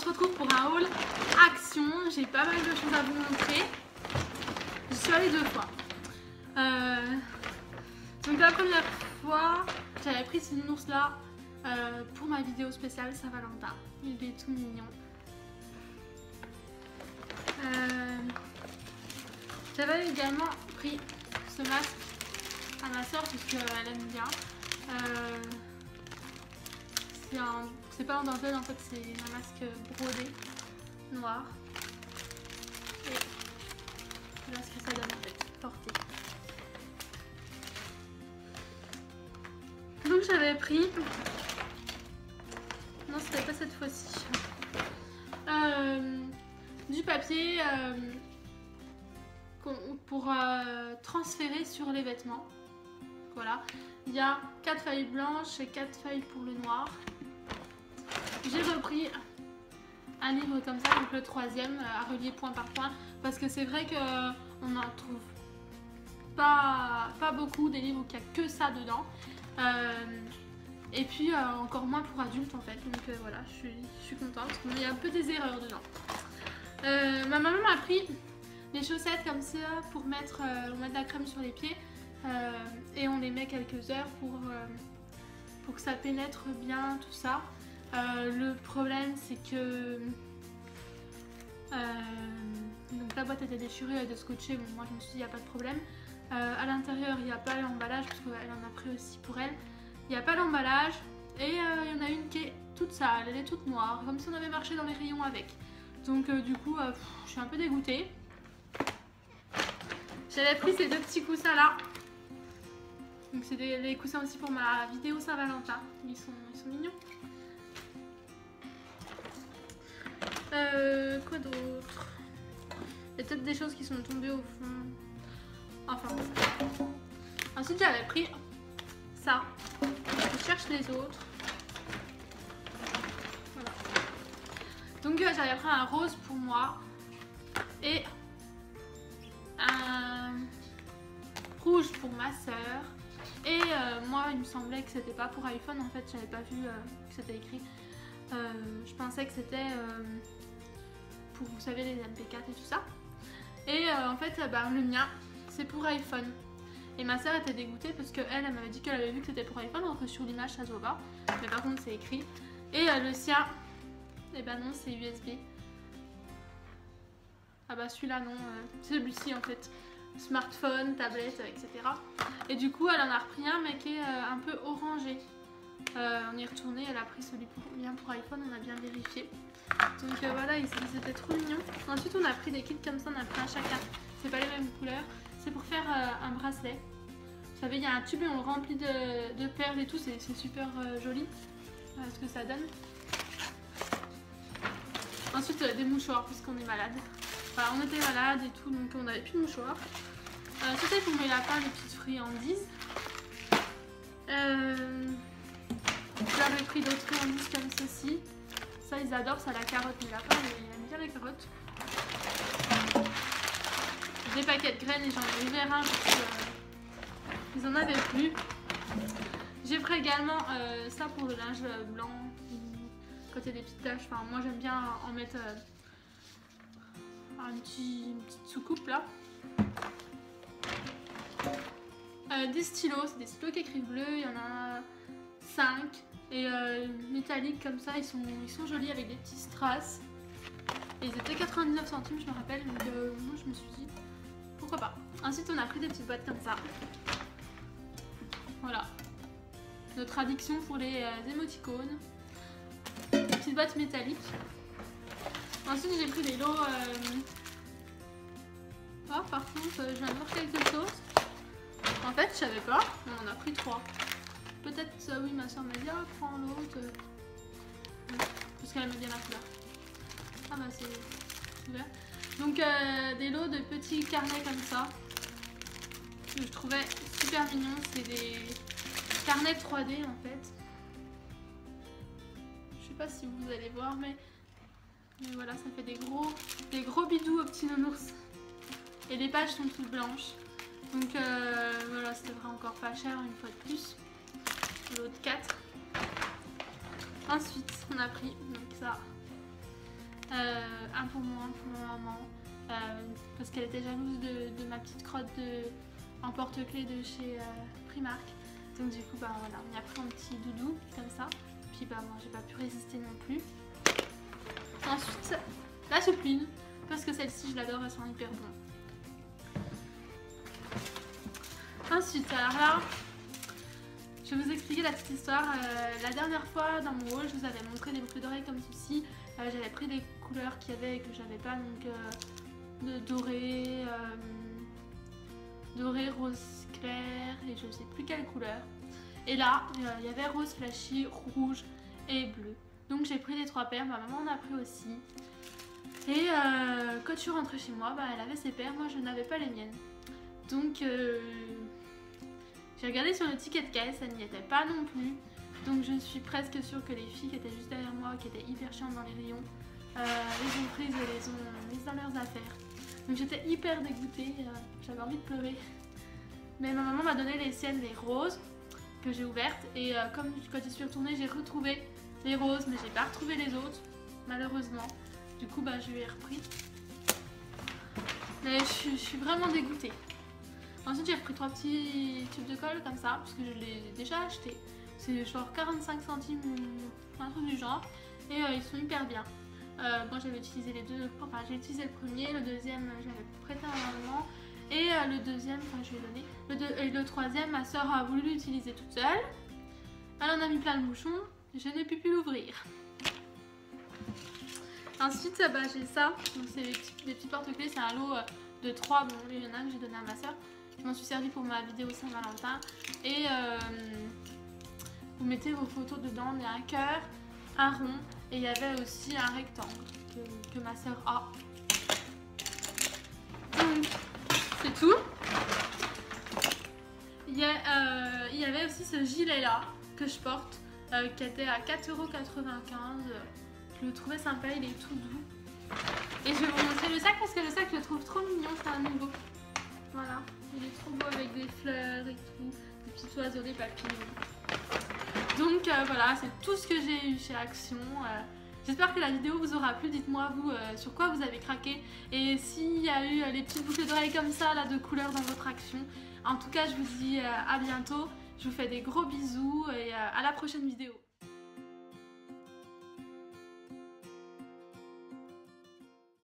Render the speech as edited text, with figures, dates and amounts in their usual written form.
se retrouve pour un haul action. J'ai pas mal de choses à vous montrer. Je suis allée 2 fois. Donc la première fois, j'avais pris ce nounours là pour ma vidéo spéciale Saint-Valentin. Il est tout mignon. J'avais également pris ce masque à ma soeur parce qu'elle aime bien. C'est pas en dentelle, en fait c'est un masque brodé noir. Et voilà ce que ça donne en fait, porté. Donc j'avais pris, non c'était pas cette fois-ci, du papier pour transférer sur les vêtements. Voilà, il y a 4 feuilles blanches et 4 feuilles pour le noir. J'ai repris un livre comme ça, donc le 3e, à relier point par point, parce que c'est vrai qu'on n'en trouve pas beaucoup des livres où il n'y a que ça dedans. Et puis encore moins pour adultes en fait, donc voilà, je suis contente, mais il y a un peu des erreurs dedans. Ma maman m'a pris des chaussettes comme ça pour mettre, on met de la crème sur les pieds et on les met quelques heures pour que ça pénètre bien tout ça. Le problème c'est que donc la boîte était déchirée, elle était scotchée, bon, moi je me suis dit il n'y a pas de problème. À l'intérieur il n'y a pas l'emballage parce qu'elle en a pris aussi pour elle. Il n'y a pas l'emballage et il y en a une qui est toute sale, elle est toute noire, comme si on avait marché dans les rayons avec. Donc du coup je suis un peu dégoûtée. J'avais pris ces 2 petits coussins là. Donc c'est des coussins aussi pour ma vidéo Saint-Valentin. Ils sont mignons. Quoi d'autre? Il y a peut-être des choses qui sont tombées au fond. Enfin bon. Ensuite j'avais pris ça. Je cherche les autres. Voilà. Donc j'avais pris un rose pour moi et un rouge pour ma soeur. Et moi il me semblait que c'était pas pour iPhone, en fait j'avais pas vu que c'était écrit. Je pensais que c'était pour, vous savez, les MP4 et tout ça. Et en fait le mien c'est pour iPhone. Et ma soeur était dégoûtée parce qu'elle m'avait dit qu'elle avait vu que c'était pour iPhone, alors que sur l'image ça se voit pas. Mais par contre c'est écrit. Et le sien, et ben non, c'est USB. Ah bah celui-là non, c'est celui-ci en fait. Smartphone, tablette, etc. Et du coup elle en a repris un mais qui est un peu orangé. On y est retourné, elle a pris celui bien pour iPhone, on a bien vérifié. Donc voilà, ils étaient trop mignons. Ensuite on a pris des kits comme ça, on a pris un chacun. C'est pas les mêmes couleurs. C'est pour faire un bracelet. Vous savez, il y a un tube et on le remplit de perles et tout, c'est super joli. Voilà ce que ça donne. Ensuite des mouchoirs puisqu'on est malade. Enfin, on était malade et tout, donc on n'avait plus de mouchoirs. C'était pour mes lapins, les petites friandises. J'avais pris d'autres friandises comme ceci. Ça, ils adorent, ça, la carotte. Mes lapins, ils aiment bien les carottes. Des paquets de graines et j'en ai ouvert un parce qu'ils en avaient plus. J'ai pris également ça pour le linge blanc. Quand il y a des petites taches, enfin, moi j'aime bien en mettre une petite soucoupe là. Des stylos, c'est des stylos qui écrivent bleu, il y en a 5 et métalliques comme ça, ils sont jolis avec des petits strass. Et ils étaient 99 centimes, je me rappelle, donc moi je me suis dit pourquoi pas. Ensuite on a pris des petites boîtes comme ça. Voilà. Notre addiction pour les émoticônes. Des petites boîtes métalliques. Ensuite j'ai pris des lots. Oh, par contre je viens de voir quelque chose. En fait je savais pas, on en a pris 3. Peut-être oui, ma soeur m'a dit ah, prends l'autre. Parce qu'elle aime bien la couleur. Ah bah c'est vert. Donc des lots de petits carnets comme ça. Que je trouvais super mignons. C'est des carnets 3D en fait. Je sais pas si vous allez voir mais voilà, ça fait des gros bidous aux petits nounours. Et les pages sont toutes blanches. Donc voilà, c'était vraiment encore pas cher une fois de plus. L'autre 4. Ensuite, on a pris donc ça. un pour moi, un pour ma maman, parce qu'elle était jalouse de ma petite crotte en porte-clés de chez Primark. Donc du coup, bah voilà, on y a pris un petit doudou comme ça. Puis bah moi, j'ai pas pu résister non plus. Ensuite, la soupline, parce que celle-ci, je l'adore, elle sent hyper bon. Ensuite, alors là, je vais vous expliquer la petite histoire. La dernière fois, dans mon haul, je vous avais montré des boucles d'oreilles comme ceci. J'avais pris des couleurs qu'il y avait et que j'avais pas, donc de doré, doré, rose clair et je sais plus quelle couleur. Et là, il y avait rose flashy, rouge et bleu. Donc j'ai pris les 3 paires, ma maman en a pris aussi. Et quand je suis rentrée chez moi, bah, elle avait ses paires, moi je n'avais pas les miennes. Donc j'ai regardé sur le ticket de caisse, elle n'y était pas non plus. Donc je suis presque sûre que les filles qui étaient juste derrière moi, qui étaient hyper chiantes dans les rayons, les ont prises et les ont mises dans leurs affaires. Donc j'étais hyper dégoûtée, j'avais envie de pleurer. Mais ma maman m'a donné les siennes, les roses, que j'ai ouvertes. Et comme quand je suis retournée, j'ai retrouvé les roses, mais j'ai pas retrouvé les autres, malheureusement. Du coup, bah, je lui ai repris. Mais je suis vraiment dégoûtée. Ensuite, j'ai repris 3 petits tubes de colle comme ça, parce que je les ai déjà achetés. C'est genre 45 centimes ou un truc du genre. Et ils sont hyper bien. Moi, j'avais utilisé les deux. Enfin, j'ai utilisé le premier, le deuxième, j'avais prêté à ma maman. Et le deuxième, enfin, je lui ai donné. Et le troisième, ma soeur a voulu l'utiliser toute seule. Elle en a mis plein le bouchon. Je n'ai plus pu l'ouvrir. Ensuite, bah, j'ai ça. C'est des petits porte-clés. C'est un lot de 3. Bon, il y en a un que j'ai donné à ma soeur. Je m'en suis servi pour ma vidéo Saint-Valentin. Et vous mettez vos photos dedans. Il y a un cœur, un rond. Et il y avait aussi un rectangle que ma soeur a. Donc, c'est tout. Il y avait aussi ce gilet là que je porte qui était à 4,95 €. Je le trouvais sympa, il est tout doux. Et je vais vous montrer le sac parce que le sac je le trouve trop mignon, c'est un nouveau. Voilà, il est trop beau avec des fleurs et tout, des petits oiseaux, des papillons. Donc voilà, c'est tout ce que j'ai eu chez Action. J'espère que la vidéo vous aura plu. Dites-moi vous sur quoi vous avez craqué et s'il y a eu les petites boucles d'oreilles comme ça là de couleurs dans votre Action. En tout cas, je vous dis à bientôt. Je vous fais des gros bisous et à la prochaine vidéo.